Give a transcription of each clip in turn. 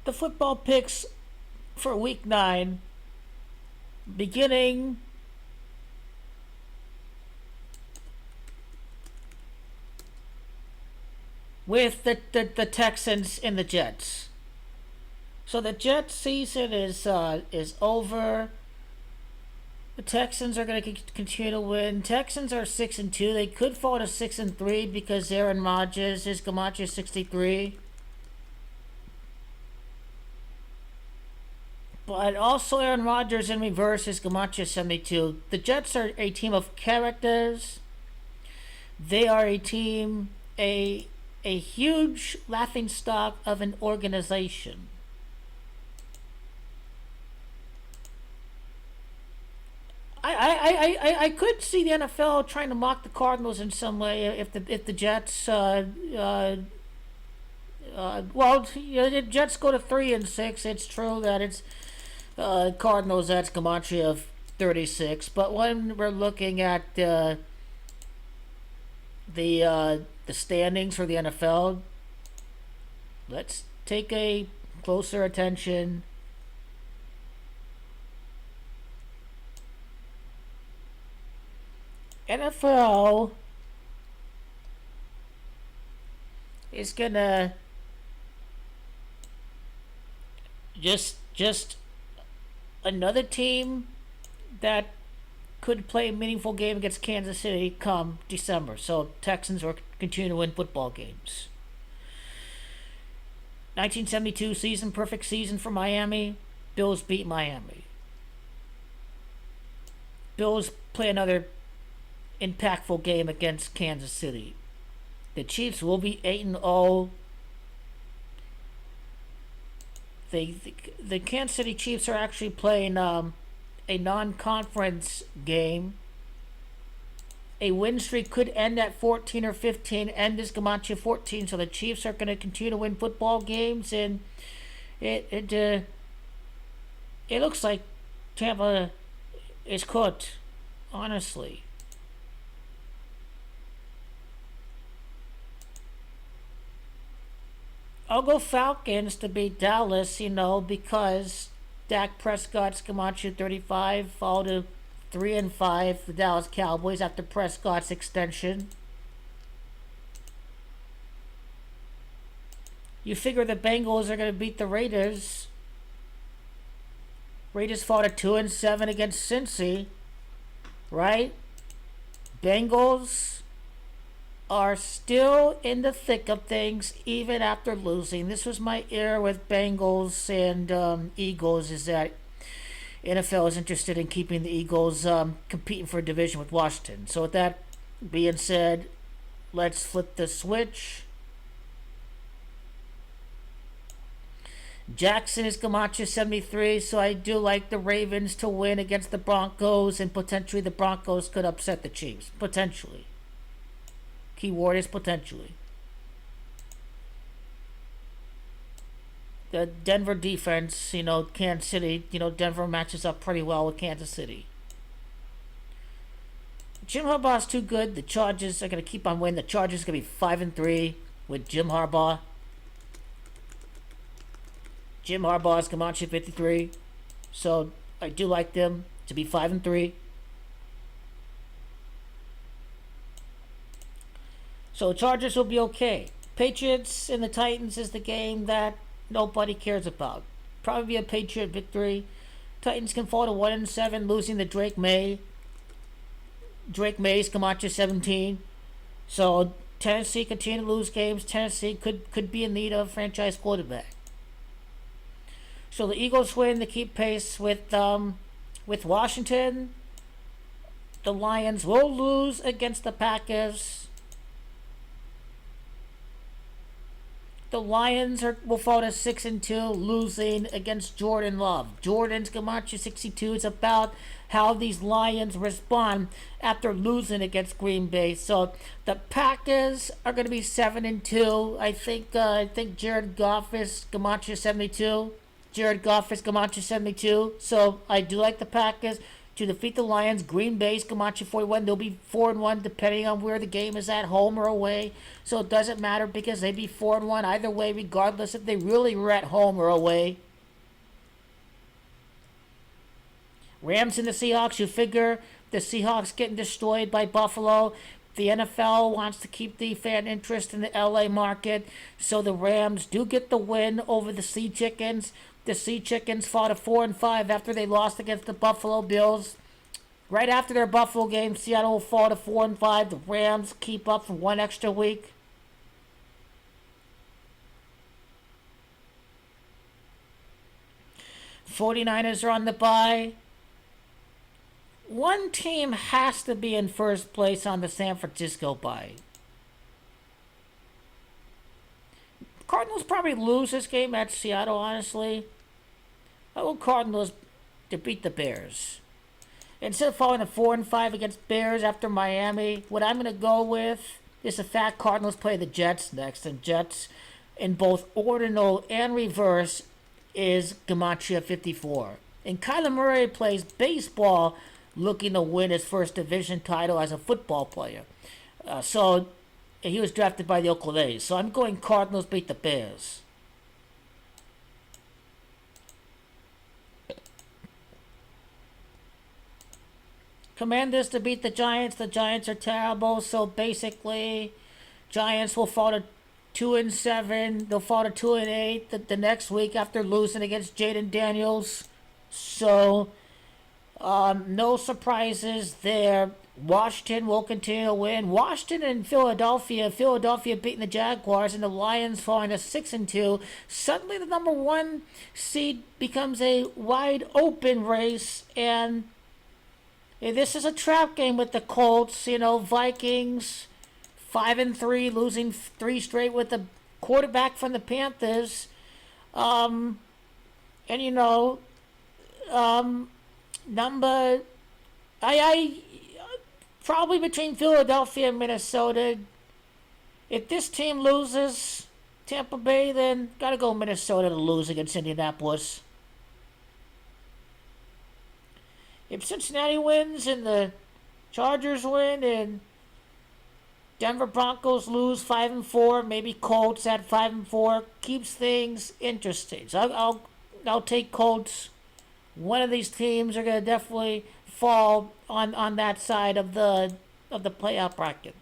The football picks for week 9, beginning with the Texans and the Jets. So the Jets season is over. The Texans are going to continue to win. Texans are 6-2. They could fall to 6-3 because Aaron Rodgers is Gamache 63. But also Aaron Rodgers in reverse is Gamache 72. The Jets are a team of characters. They are a team, a huge laughingstock of an organization. I could see the NFL trying to mock the Cardinals in some way if the Jets well, the Jets go to 3-6. It's true that it's Cardinals. That's Camacho of 36. But when we're looking at the standings for the NFL, let's take a closer attention. NFL is gonna just another team that could play a meaningful game against Kansas City come December. So Texans will continue to win football games. 1972 season, perfect season for Miami. Bills beat Miami. Bills play another impactful game against Kansas City. The Chiefs will be 8-0. The Kansas City Chiefs are actually playing a non-conference game. A win streak could end at 14 or 15, end this Gamache 14. So the Chiefs are going to continue to win football games, and it looks like Tampa is cooked, honestly. I'll go Falcons to beat Dallas, because Dak Prescott's Camacho 35 fall to 3-5 the Dallas Cowboys after Prescott's extension. You figure the Bengals are going to beat the Raiders. Raiders fall to 2-7 against Cincy, right? Bengals are still in the thick of things even after losing. This was my era with Bengals and Eagles, is that NFL is interested in keeping the Eagles competing for a division with Washington. So with that being said, let's flip the switch. Jackson is Camacho 73, so I do like the Ravens to win against the Broncos, and potentially the Broncos could upset the Chiefs. Potentially. Keyword is potentially. The Denver defense, Kansas City, Denver matches up pretty well with Kansas City. Jim Harbaugh's too good. The Chargers are going to keep on winning. The Chargers are going to be 5-3 with Jim Harbaugh. Jim Harbaugh's Camacho 53. So I do like them to be 5-3. So Chargers will be okay. Patriots and the Titans is the game that nobody cares about. Probably be a Patriot victory. Titans can fall to 1-7, losing to Drake May. Drake May's Camacho 17. So Tennessee continue to lose games. Tennessee could be in need of a franchise quarterback. So the Eagles win to keep pace with Washington. The Lions will lose against the Packers. The Lions will fall to 6-2, losing against Jordan Love. Jordan's Camacho 62 is about how these Lions respond after losing against Green Bay. So the Packers are going to be 7-2. I think Jared Goff is Camacho 72. Jared Goff is Camacho 72. So I do like the Packers. to defeat the Lions. Green Bay's Camacho 41. They'll be 4-1 depending on where the game is at, home or away. So it doesn't matter because they'd be 4-1 either way, regardless if they really were at home or away. Rams and the Seahawks, you figure the Seahawks getting destroyed by Buffalo. The NFL wants to keep the fan interest in the LA market, so the Rams do get the win over the Sea Chickens. The Sea Chickens fought a 4-5 after they lost against the Buffalo Bills. Right after their Buffalo game, Seattle fought a 4-5. The Rams keep up for one extra week. '49ers are on the bye. One team has to be in first place on the San Francisco bye. Cardinals probably lose this game at Seattle, honestly. I want Cardinals to beat the Bears. Instead of falling a 4-5 against Bears after Miami, what I'm going to go with is the fact Cardinals play the Jets next. And Jets, in both ordinal and reverse, is Gematria 54. And Kyler Murray plays baseball looking to win his first division title as a football player. So he was drafted by the Oakland A's. So I'm going Cardinals beat the Bears. Commanders to beat the Giants. The Giants are terrible. So basically, Giants will fall to 2-7. They'll fall to 2-8 the next week after losing against Jaden Daniels. So no surprises there. Washington will continue to win. Washington and Philadelphia. Philadelphia beating the Jaguars and the Lions falling to 6-2. Suddenly the number one seed becomes a wide open race, and this is a trap game with the Colts. Vikings 5-3, losing 3 straight with the quarterback from the Panthers. Number I probably between Philadelphia and Minnesota. If this team loses Tampa Bay, then gotta go Minnesota to lose against Indianapolis. If Cincinnati wins and the Chargers win and Denver Broncos lose 5-4, maybe Colts at 5-4, keeps things interesting. So I'll take Colts. One of these teams are going to definitely fall on that side of the playoff bracket.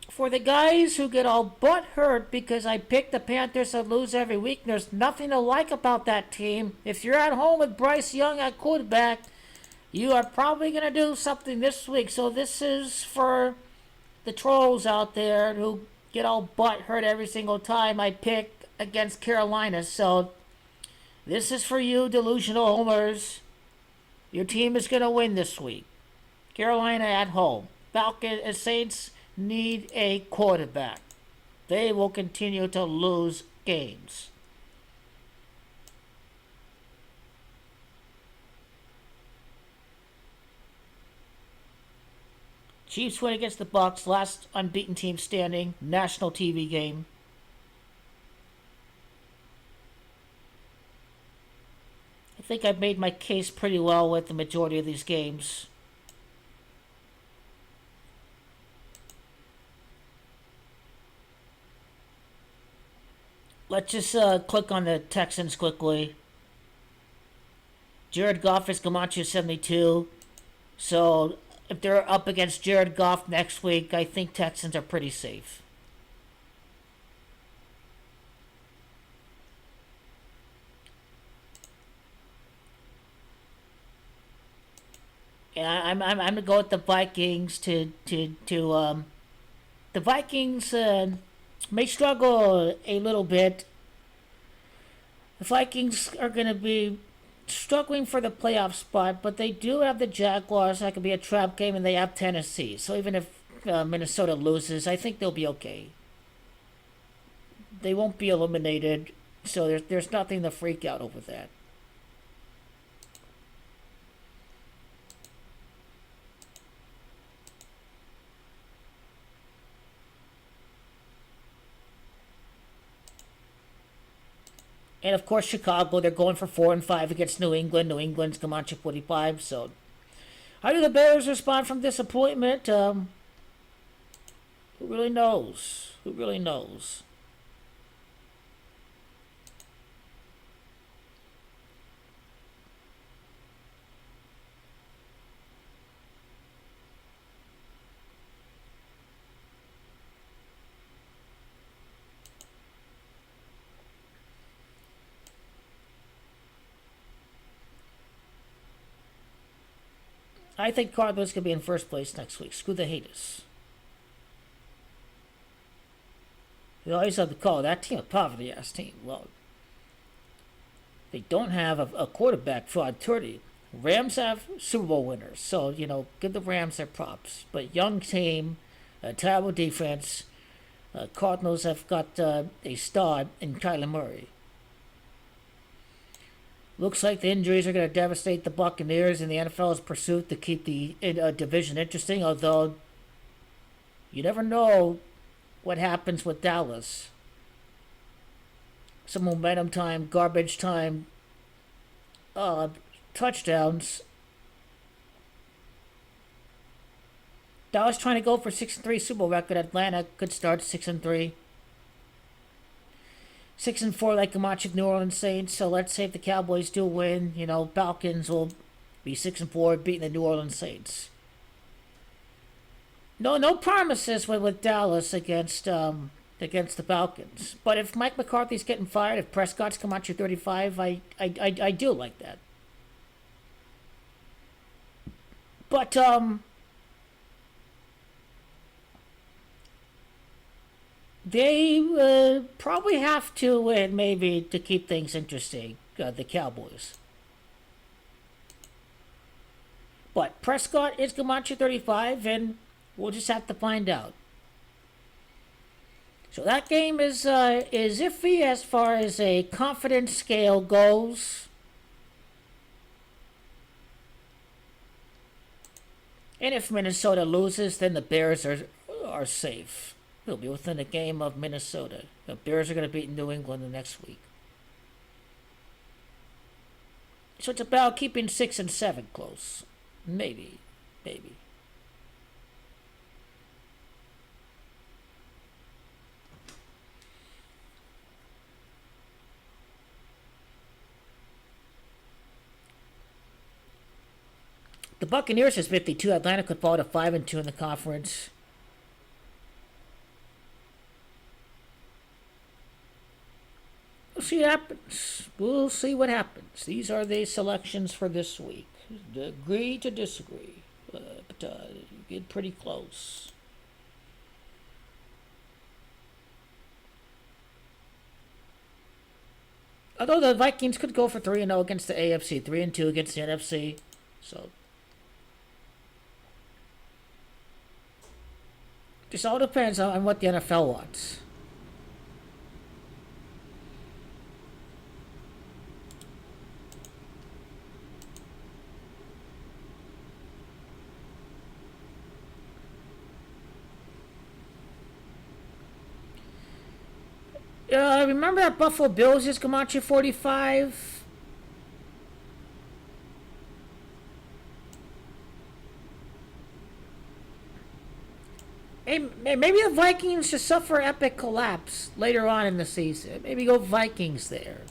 For the guys who get all butt hurt because I pick the Panthers to lose every week, there's nothing to like about that team. If you're at home with Bryce Young at quarterback, you are probably going to do something this week. So this is for the trolls out there who get all butt hurt every single time I pick against Carolina. So this is for you delusional homers. Your team is going to win this week. Carolina at home. Falcons, Saints need a quarterback. They will continue to lose games. Chiefs win against the Bucks, last unbeaten team standing, national TV game. I think I've made my case pretty well with the majority of these games. Let's just click on the Texans quickly. Jared Goff is Camacho 72. So if they're up against Jared Goff next week, I think Texans are pretty safe. Yeah, I'm gonna go with the Vikings the Vikings may struggle a little bit. The Vikings are going to be struggling for the playoff spot, but they do have the Jaguars. That could be a trap game, and they have Tennessee. So even if Minnesota loses, I think they'll be okay. They won't be eliminated, so there's nothing to freak out over that. And of course, Chicago, they're going for 4-5 against New England. New England's Comanche 45. So, how do the Bears respond from disappointment? Who really knows? Who really knows? I think Cardinals could be in first place next week. Screw the haters. You always have to call that team a poverty-ass team. Well, they don't have a quarterback for authority. Rams have Super Bowl winners, so, give the Rams their props. But young team, a terrible defense. Cardinals have got a star in Kyler Murray. Looks like the injuries are going to devastate the Buccaneers in the NFL's pursuit to keep the division interesting, although you never know what happens with Dallas. Some momentum time, garbage time, touchdowns. Dallas trying to go for 6-3 Super Bowl record. Atlanta could start 6-3. 6-4 like the Comanche New Orleans Saints. So let's say if the Cowboys do win, Falcons will be 6-4, beating the New Orleans Saints. No promises with Dallas against the Falcons. But if Mike McCarthy's getting fired, if Prescott's Comanche 35, I do like that. But they probably have to win, maybe, to keep things interesting, the Cowboys. But Prescott is Comanche 35, and we'll just have to find out. So that game is iffy as far as a confidence scale goes. And if Minnesota loses, then the Bears are safe. They'll be within a game of Minnesota. The Bears are going to beat New England the next week. So it's about keeping 6 and 7 close. Maybe. The Buccaneers is 52. Atlanta could fall to 5-2 in the conference. We'll see what happens. We'll see what happens. These are the selections for this week. Agree to disagree. But get pretty close. Although the Vikings could go for 3-0 against the AFC, 3-2 against the NFC. So this all depends on what the NFL wants. Remember that Buffalo Bills is Comanche 45? Hey, maybe the Vikings should suffer epic collapse later on in the season. Maybe go Vikings there.